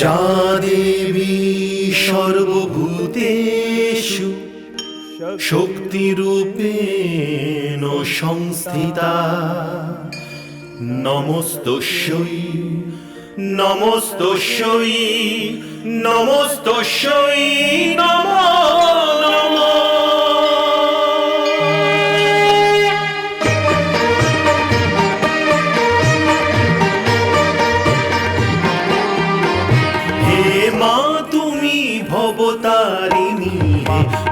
যা দেবী সর্বভূতেষু শক্তিরূপেণ সংস্থিতা নমস্তস্যৈ নমস্তস্যৈ নমস্তস্যৈ নমো নমঃ। হে মা তুমি ভবতারিণী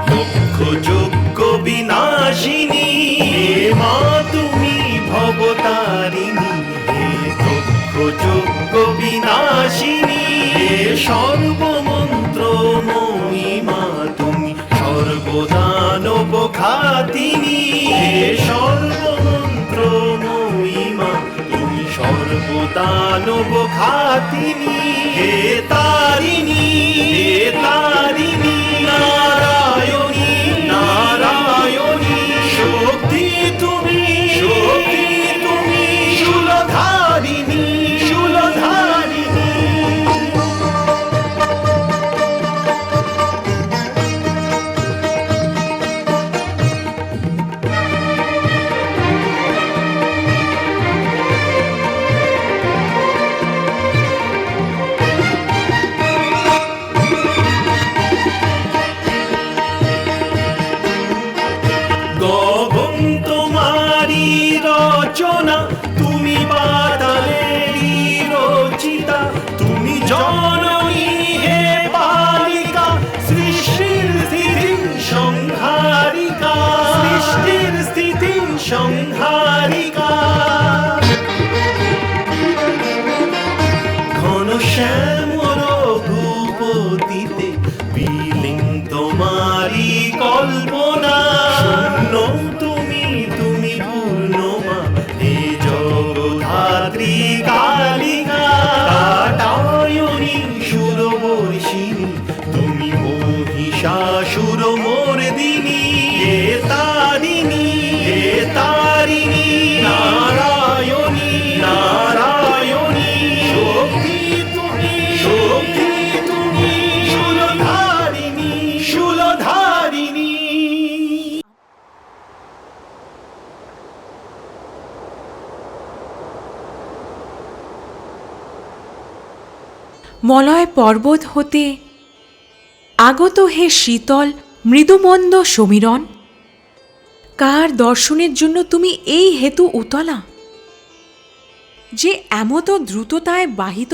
দুঃখ যজ্ঞ বিনাশিনী, হে মা তুমি ভবতারিণী দুঃখ যজ্ঞ বিনাশিনী, হে সর্বমন্ত্র মহিমা তুমি সর্বদানব ঘাতিনী, হে সর্বমন্ত্র মহিমা তুমি সর্বদানব ঘাতিনী, হে তারিণী হে তারিণী নারায়ণী নারায়ণী শক্তি তুমি শূলধারিণী শূলধারিণী। গগন তোমারি রচনা, তুমি পাতালেরই রচিতা, তুমি জননী হে বালিকা, সৃষ্টির স্থিতি সংহারিকা, সৃষ্টির স্থিতি সংহারিকা। ঘন শ্যামর ভূপতিতে বিলীন তোমারি কল্পনা, শূন্য তুমি তুমি পূর্ণমা হে জগদ্ধাত্রী কালিকা, কাটায়নী সুরবর্ষিণী তুমি মহিষাসুর মর্দিনী, হে তারিণী হে তারিণী নারায়ণী নারায়ণী শক্তি তুমি শূলধারিণী শূলধারিণী। মলয় পর্বত হতে আগত হে শীতল মৃদুমন্দ সমীরণ, কার দর্শনের জন্য তুমি এই হেতু উতলা, যে এমত দ্রুততায় বহিত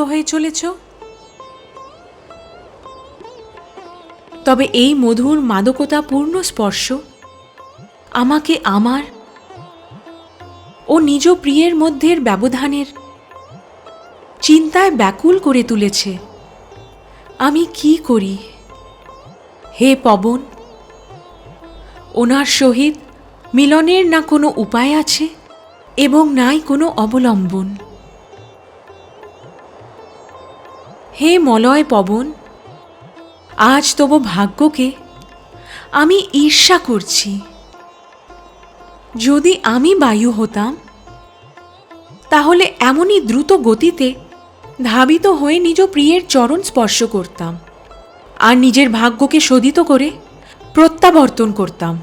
হয়ে চলেছ? তবে এই মধুর মাদকতাপূর্ণ স্পর্শ আমাকে আমার ও নিজ প্রিয়ের মধ্যের ব্যবধানের চিন্তায় ব্যাকুল করে তুলেছে। আমি কি করি হে পবন? ওনার সহিত মিলনের না কোনো উপায় আছে এবং নাই কোনো অবলম্বন। হে মলয় পবন, আজ তব ভাগ্যকে আমি ঈর্ষা করছি। যদি আমি বায়ু হতাম, তাহলে এমনই দ্রুত গতিতে ধাবিত হয়ে নিজ প্রিয়ের চরণ স্পর্শ করতাম আর নিজের ভাগ্যকে শোধিত করে প্রত্যাবর্তন করতাম।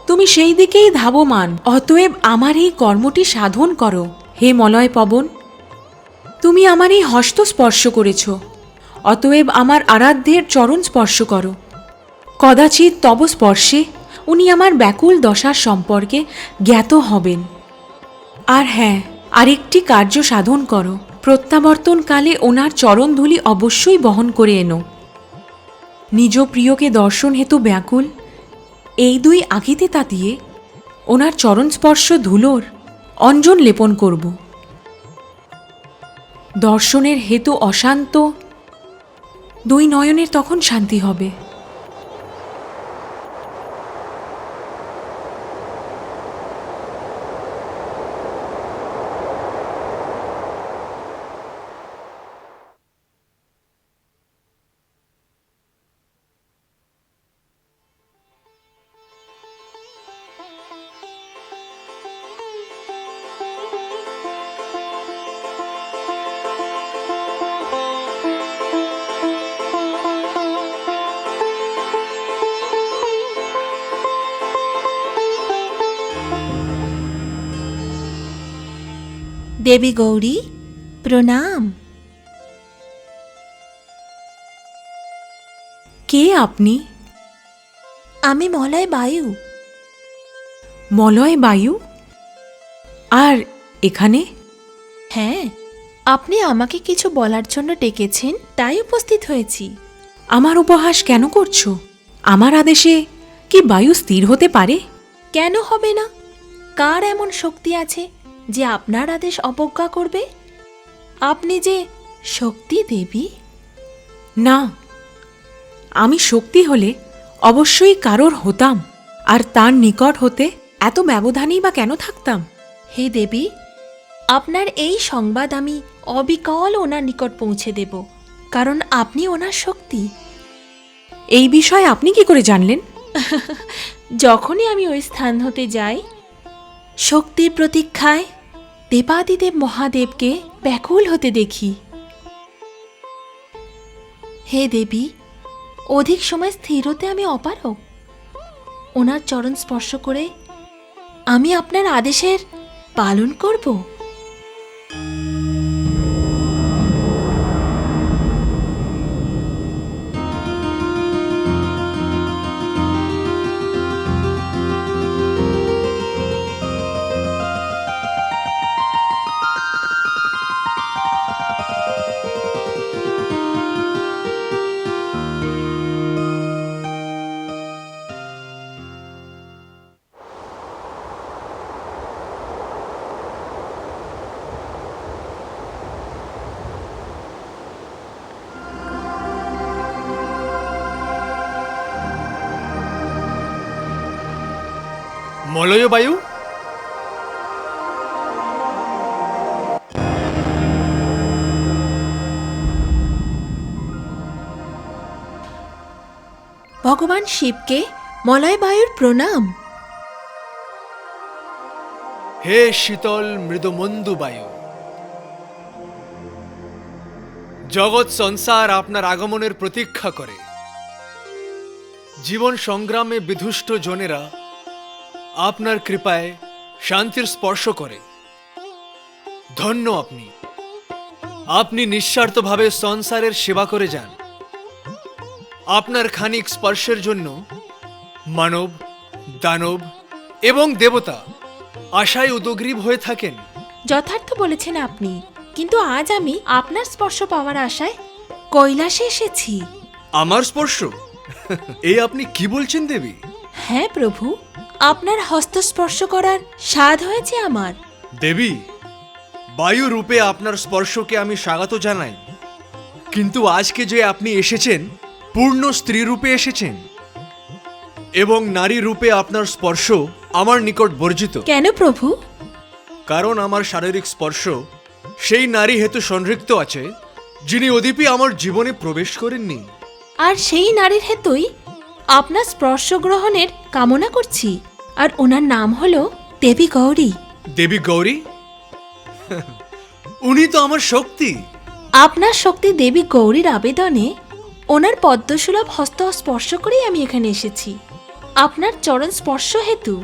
তুমি সেই দিকেই ধাবমান, অতএব আমার এই কর্মটি সাধন করো। হে মলয় পবন, তুমি আমার এই হস্ত স্পর্শ করেছ, অতএব আমার আরাধ্যের চরণ স্পর্শ করো। কদাচিৎ তব স্পর্শে উনি আমার ব্যাকুল দশার সম্পর্কে জ্ঞাত হবেন। আর হ্যাঁ, আরেকটি কার্য সাধন করো, প্রত্যাবর্তনকালে ওনার চরণধূলি অবশ্যই বহন করে এনো। নিজ প্রিয়কে দর্শন হেতু ব্যাকুল এই দুই আঁকিতে তাতিয়ে ওনার চরণস্পর্শ ধুলোর অঞ্জন লেপন করব। দর্শনের হেতু অশান্ত দুই নয়নের তখন শান্তি হবে। দেবী গৌরী প্রণাম। কে আপনি? আমি মলয় বায়ু। মলয় বায়ু? আর এখানে? হ্যাঁ, আপনি আমাকে কিছু বলার জন্য ডেকেছেন, তাই উপস্থিত হয়েছি। আমার উপহাস কেন করছো? আমার আদেশে কি বায়ু স্থির হতে পারে? কেন হবে না? কার এমন শক্তি আছে যে আপনার আদেশ অবজ্ঞা করবে? আপনি যে শক্তি দেবী। না, আমি শক্তি হলে অবশ্যই কারোর হতাম, আর তার নিকট হতে এত ব্যবধানেই বা কেন থাকতাম? হে দেবী, আপনার এই সংবাদ আমি অবিকল ওনার নিকট পৌঁছে দেব, কারণ আপনি ওনার শক্তি। এই বিষয়ে আপনি কি করে জানলেন? যখনই আমি ওই স্থান হতে যাই, শক্তির প্রতীক্ষায় দেবাদিদেব মহাদেবকে ব্যাকুল হতে দেখি। হে দেবী, অধিক সময় স্থির হতে আমি অপারগ। ওনার চরণ স্পর্শ করে আমি আপনার আদেশের পালন করব। মলয় বায়ু, ভগবান শিবকে মলয় বায়ুর প্রণাম। হে শীতল মৃদুমন্দু বায়ু, জগৎ সংসার আপনার আগমনের প্রতীক্ষা করে। জীবন সংগ্রামে বিধুষ্ট জনেরা আপনার কৃপায় শান্তির স্পর্শ করে। ধন্য আপনি। আপনি নিঃস্বার্থভাবে সংসারের সেবা করে যান। আপনার খানিক স্পর্শের জন্য মানব, দানব এবং দেবতা আশায় উদগ্রীব হয়ে থাকেন। যথার্থ বলেছেন আপনি, কিন্তু আজ আমি আপনার স্পর্শ পাওয়ার আশায় কৈলাসে এসেছি। আমার স্পর্শ? এই আপনি কি বলছেন দেবী? হ্যাঁ প্রভু, আপনার হস্ত স্পর্শ করার স্বাদ হয়েছে আমার। দেবী, বায়ু রূপে আপনার স্পর্শকে আমি স্বাগত জানাই, কিন্তু আজকে যে আপনি এসেছেন পূর্ণ স্ত্রী রূপে এসেছেন, এবং নারী রূপে আপনার স্পর্শ আমার নিকট বর্জিত। কেন প্রভু? কারণ আমার শারীরিক স্পর্শ সেই নারী হেতু সংযুক্ত আছে যিনি অধিপি আমার জীবনে প্রবেশ করেননি। আর সেই নারীর হেতুই আপনার স্পর্শ গ্রহণের কামনা করছি, আর ওনার নাম হলো দেবী গৌরী। দেবী গৌরী? উনি তো আমার শক্তি। আপনার শক্তি দেবী গৌরীর আবেদনে ওনার পদ্মসুলভ হস্ত স্পর্শ করেই আমি এখানে এসেছি, আপনার চরণ স্পর্শ হেতু।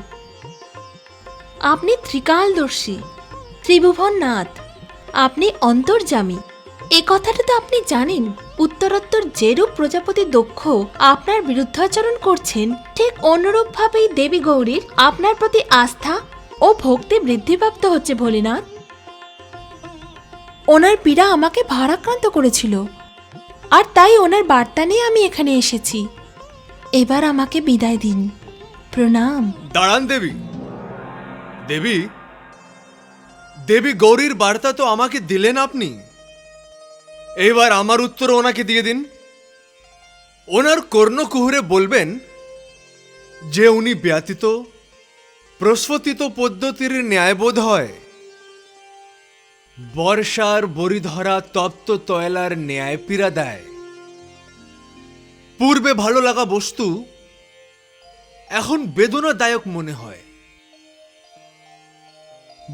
আপনি ত্রিকালদর্শী, ত্রিভুবননাথ, আপনি অন্তর্যামী। এ কথাটা তো আপনি জানেন। উত্তরোত্তর যেরূপ প্রজাপতি দক্ষ আপনার বিরুদ্ধাচরণ করছেন, ঠিক অনুরূপভাবেই দেবী গৌরীর আপনার প্রতি আস্থা ও ভক্তি বৃদ্ধিপ্রাপ্ত হচ্ছে ভোলেনাথ। ওনার পীড়া আমাকে ভারাক্রান্ত করেছিল, আর তাই ওনার বার্তা নিয়ে আমি এখানে এসেছি। এবার আমাকে বিদায় দিন। প্রণাম। দাঁড়ান দেবী। দেবী, দেবী গৌরীর বার্তা তো আমাকে দিলেন আপনি, এবার আমার উত্তর ওনাকে দিয়ে দিন। ওনার কর্ণকুহরে বলবেন যে উনি ব্যতীত প্রস্ফুটিত পদ্ধতির ন্যায়বোধ হয়, বর্ষার বরিধরা তপ্ত তয়লার ন্যায় পীড়া দেয়। পূর্বে ভালো লাগা বস্তু এখন বেদনাদায়ক মনে হয়।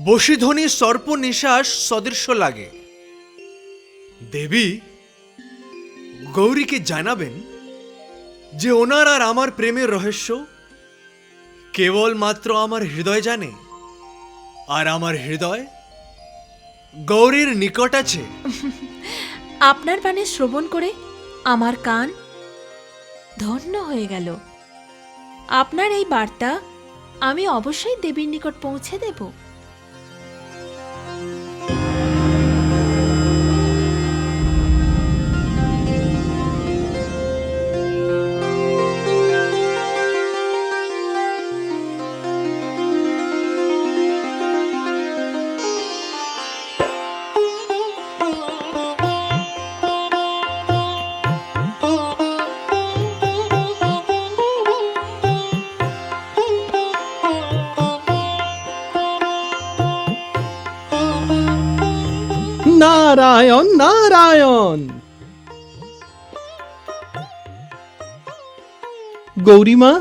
বশীধ্বনি সর্প নিঃশ্বাস সদৃশ্য লাগে। দেবী, গৌরীকে জানাবেন যে ওনার আর আমার প্রেমের রহস্য কেবলমাত্র আমার হৃদয় জানে, আর আমার হৃদয় গৌরীর নিকট আছে। আপনার বাণী শ্রবণ করে আমার কান ধন্য হয়ে গেল। আপনার এই বার্তা আমি অবশ্যই দেবীর নিকট পৌঁছে দেব। নারায়ণ নারায়ণ। গৌরীমা,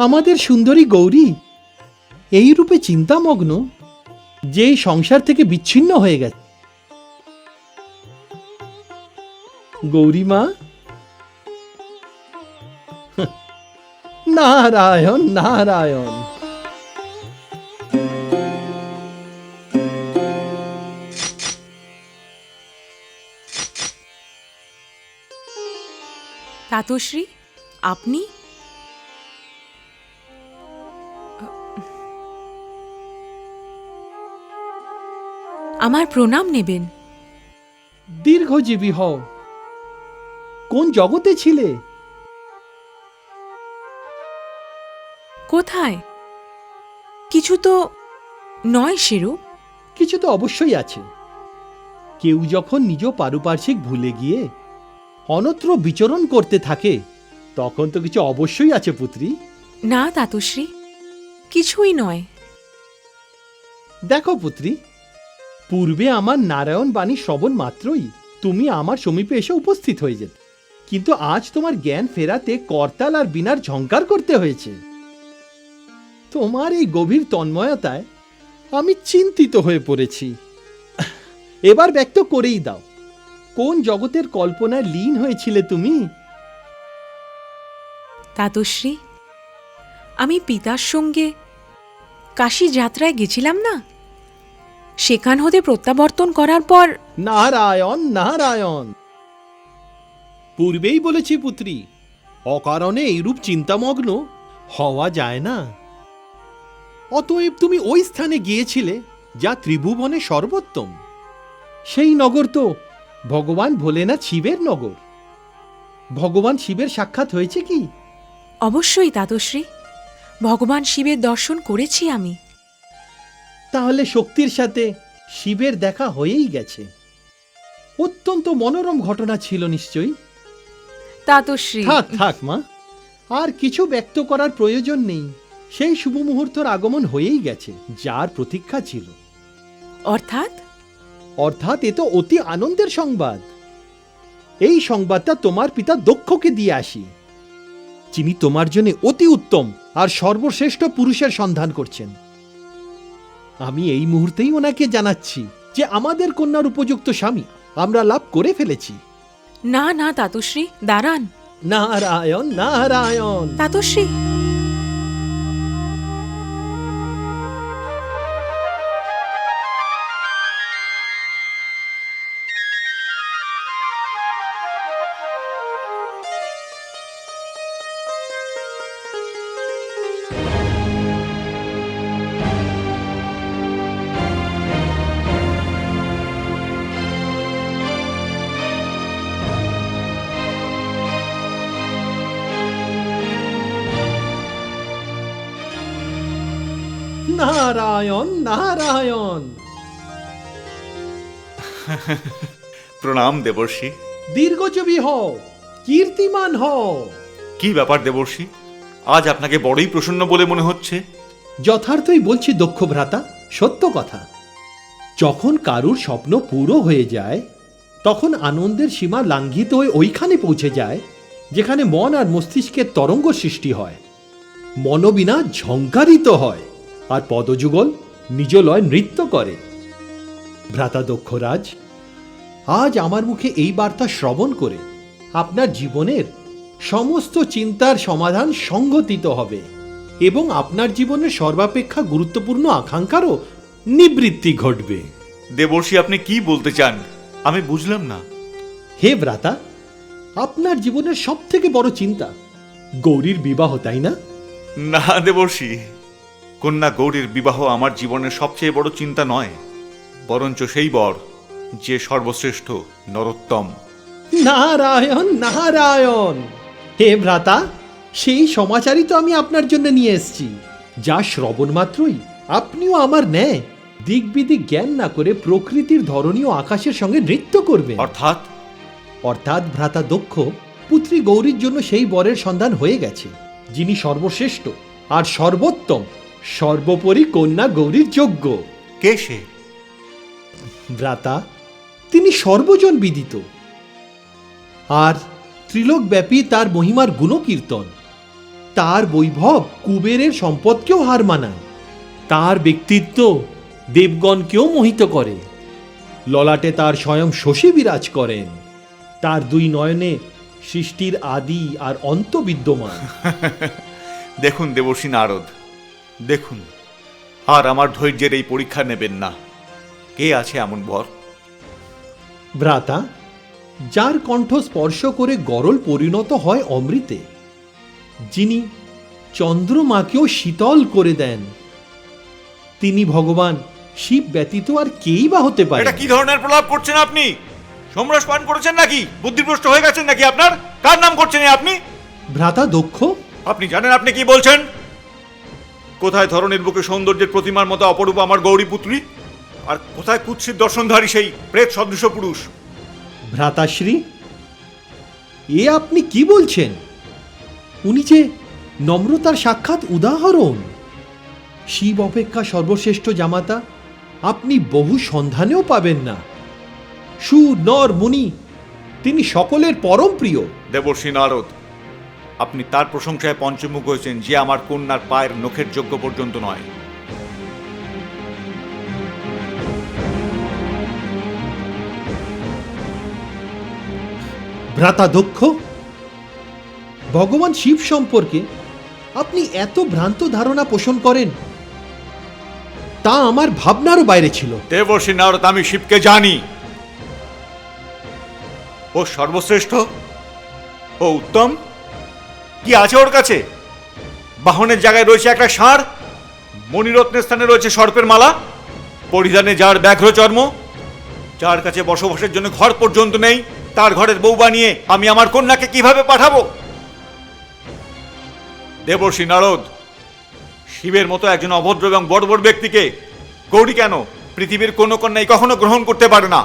আমাদের সুন্দরী গৌরী এই রূপে চিন্তামগ্ন যে এই সংসার থেকে বিচ্ছিন্ন হয়ে গেছে। গৌরীমা, নারায়ণ নারায়ণ। তাতশ্রী, আপনি? আমার প্রণাম নেবেন। দীর্ঘজীবী হও। কোন জগতে ছিলে? কোথায়? কিছু তো নয় সেরূপ। কিছু তো অবশ্যই আছে। কেউ যখন নিজ পারিপার্শ্বিক ভুলে গিয়ে অন্যত্র বিচরণ করতে থাকে তখন তো কিছু অবশ্যই আছে পুত্রী। না তাতশ্রী, কিছুই নয়। দেখো পুত্রী, পূর্বে আমার নারায়ণ বাণী শ্রবণ মাত্রই তুমি আমার সমীপে এসে উপস্থিত হয়ে যেত, কিন্তু আজ তোমার জ্ঞান ফেরাতে করতাল আর বীণার ঝংকার করতে হয়েছে। তোমার এই গভীর তন্ময়তায় আমি চিন্তিত হয়ে পড়েছি। এবার ব্যক্ত করেই দাও, কোন জগতের কল্পনায় লীন হয়েছিলে তুমি? তাতশ্রী, আমি পিতার সঙ্গে কাশী যাত্রায় গেছিলাম না, সেখান হতে প্রত্যাবর্তন করার পর। নারায়ণ নারায়ণ। পূর্বেই বলেছি পুত্রী, অকারণে এইরূপ চিন্তামগ্ন হওয়া যায় না। অতএব তুমি ওই স্থানে গিয়েছিলে যা ত্রিভুবনে সর্বোত্তম। সেই নগর তো ভগবান ভোলেনাথ শিবের নগর। ভগবান শিবের সাক্ষাৎ হয়েছে কি? অবশ্যই তাতশ্রী, ভগবান শিবের দর্শন করেছি আমি। তাহলে শক্তির সাথে শিবের দেখা হয়েই গেছে। অত্যন্ত মনোরম ঘটনা ছিল নিশ্চয়ই। তাতশ্রী, থাক থাক মা, আর কিছু ব্যক্ত করার প্রয়োজন নেই। সেই শুভ মুহূর্তের আগমন হয়েই গেছে যার প্রতীক্ষা ছিল। অর্থাৎ? অর্থাৎ এ তো অতি আনন্দের সংবাদ। এই সংবাদটা তোমার পিতা দক্ষকে দিয়ে আসি, যিনি তোমার জন্য অতি উত্তম আর সর্বশ্রেষ্ঠ পুরুষের সন্ধান করছেন। আমি এই মুহূর্তেই ওনাকে জানাচ্ছি যে আমাদের কন্যার উপযুক্ত স্বামী আমরা লাভ করে ফেলেছি। না না তাতশ্রী, দাঁড়ান। নারায়ণ নারায়ণ। তাতশ্রী, নারায়ণ নারায়ণ। প্রণাম দেবর্ষি। দীর্ঘজীবী হও, কীর্তিমান হও। কি ব্যাপার দেবর্ষি, আজ আপনাকে বড়ই প্রসন্ন বলে মনে হচ্ছে। যথার্থই বলছি দক্ষ ভ্রাতা, সত্য কথা। যখন কারুর স্বপ্ন পুরো হয়ে যায় তখন আনন্দের সীমা লাঙ্ঘিত হয়ে ওইখানে পৌঁছে যায় যেখানে মন আর মস্তিষ্কের তরঙ্গ সৃষ্টি হয়, মনোবিনা ঝঙ্কারিত হয়, আর পদযুগল নিজ লয় নৃত্য করে। ভ্রাতা দক্ষরাজ, আজ আমার মুখে এই বার্তা শ্রবণ করে আপনার জীবনের সমস্ত চিন্তার সমাধান সংঘটিত হবে এবং আপনার জীবনের সর্বাপেক্ষা গুরুত্বপূর্ণ আকাঙ্ক্ষারও নিবৃত্তি ঘটবে। দেবর্ষি, আপনি কি বলতে চান? আমি বুঝলাম না। হে ভ্রাতা, আপনার জীবনের সব থেকে বড় চিন্তা গৌরীর বিবাহ, তাই না? না দেবর্ষি, কন্যা গৌরীর বিবাহ আমার জীবনের সবচেয়ে বড় চিন্তা নয়, বরঞ্চ সেই বর যে সর্বশ্রেষ্ঠ, নরোত্তম। নারায়ণ নারায়ণ! হে ভ্রাতা, সেই সমাচারই তো আমি আপনার জন্য নিয়ে এসেছি, যা শ্রবণ মাত্রই আপনিও আমার ন্যায় দিক বিদিক জ্ঞান না করে প্রকৃতির ধরনী ও আকাশের সঙ্গে নৃত্য করবেন। অর্থাৎ ভ্রাতা দক্ষ, পুত্রী গৌরীর জন্য সেই বরের সন্ধান হয়ে গেছে, যিনি সর্বশ্রেষ্ঠ আর সর্বোত্তম, সর্বোপরি কন্যা গৌরীর যোগ্য। কে সে? ভ্রাতা, তিনি সর্বজন বিদিত, আর ত্রিলোকব্যাপী তার মহিমার গুণকীর্তন। তার বৈভব কুবেরের সম্পদকেও হার মানায়, তার ব্যক্তিত্ব দেবগণকেও মোহিত করে। ললাটে তার স্বয়ং শশী বিরাজ করেন, তার দুই নয়নে সৃষ্টির আদি আর অন্ত বিদ্যমান। দেখুন দেবর্ষি নারদ, দেখুন, আর আমার ধৈর্যের এই পরীক্ষা নেবেন না। কে আছে এমন বর? ভ্রাতা, যার কণ্ঠ স্পর্শ করে গরল পরিণত হয় অমৃতে, যিনি চন্দ্রমাকেও শীতল করে দেন, তিনি ভগবান শিব ব্যতীত আর কেই বা হতে পারে? এটা কি ধরনের প্রলাপ করছেন আপনি? সমরস পান করেছেন নাকি? বুদ্ধিভ্রষ্ট হয়ে গেছেন নাকি আপনার? কার নাম করছেন আপনি? ভ্রাতা দক্ষ, আপনি জানেন আপনি কি বলছেন? কোথায় ধরনের বুকে সৌন্দর্যের প্রতিমার মতো অপরূপ আমার গৌরী পুত্রী, আর কোথায় কুৎসিত দর্শনধারী সেই প্রেত সদৃশ পুরুষ? ভ্রাতাশ্রী, এ আপনি কি বলছেন? উনি যে নম্রতার সাক্ষাৎ উদাহরণ। শিব অপেক্ষা সর্বশ্রেষ্ঠ জামাতা আপনি বহু সন্ধানেও পাবেন না। সু নর মুনি, তিনি সকলের পরম প্রিয়। দেবর্ষি নারদ, আপনি তার প্রশংসায় পঞ্চমুখ হয়েছেন যে আমার কন্যার পায়ের নখের যোগ্য পর্যন্ত নয়। ভ্রাতা দক্ষ, ভগবান শিব সম্পর্কে আপনি এত ভ্রান্ত ধারণা পোষণ করেন, তা আমার ভাবনারও বাইরে ছিল। দেবর্ষি নারদ, আমি শিবকে জানি। ও সর্বশ্রেষ্ঠ, ও উত্তম। কি আছে ওর কাছে? বাহনের জায়গায় রয়েছে একটা ষাঁড়, মণিরত্নের স্থানে রয়েছে সর্পের মালা, পরিধানে যার ব্যাঘ্র চর্ম, যার কাছে বসবাসের জন্য ঘর পর্যন্ত নেই, তার ঘরের বউ বানিয়ে আমি আমার কন্যাকে কিভাবে পাঠাবো? দেবর্ষি নারদ, শিবের মতো একজন অভদ্র এবং বর্বর ব্যক্তিকে গৌরী কেন পৃথিবীর কোনো কন্যাই কখনো গ্রহণ করতে পারে না।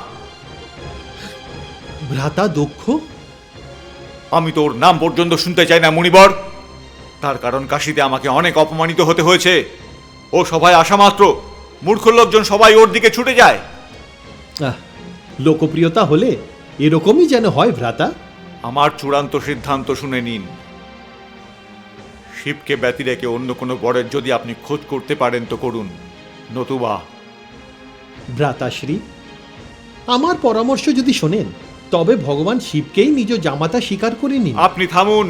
ভ্রাতা দক্ষ, আমি তো ওর নাম পর্যন্ত শুনতে চাই না মুনিবর। তার কারণ কাশীতে আমাকে অনেক অপমানিত হতে হয়েছে। ও সভায় আসা মাত্র মূর্খ লোকজন সবাই ওর দিকে ছুটে যায়। লোকপ্রিয়তা হলে এরকমই যেন হয় ভ্রাতা। আমার চূড়ান্ত সিদ্ধান্ত শুনে নিন। শিবকে ব্যতি রেখে অন্য কোনো বরের যদি আপনি খোঁজ করতে পারেন তো করুন, নতুবা। ভ্রাতাশ্রী, আমার পরামর্শ যদি শোনেন, তবে ভগবান শিবকেই নিজ জামাতা স্বীকার করে নিন। আপনি থামুন।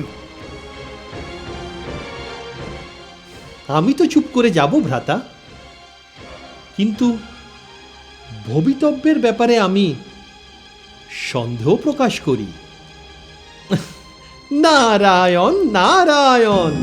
আমি তো চুপ করে যাব ভ্রাতা, কিন্তু ভবিতব্যের ব্যাপারে আমি সন্দেহ প্রকাশ করি। নারায়ণ নারায়ণ।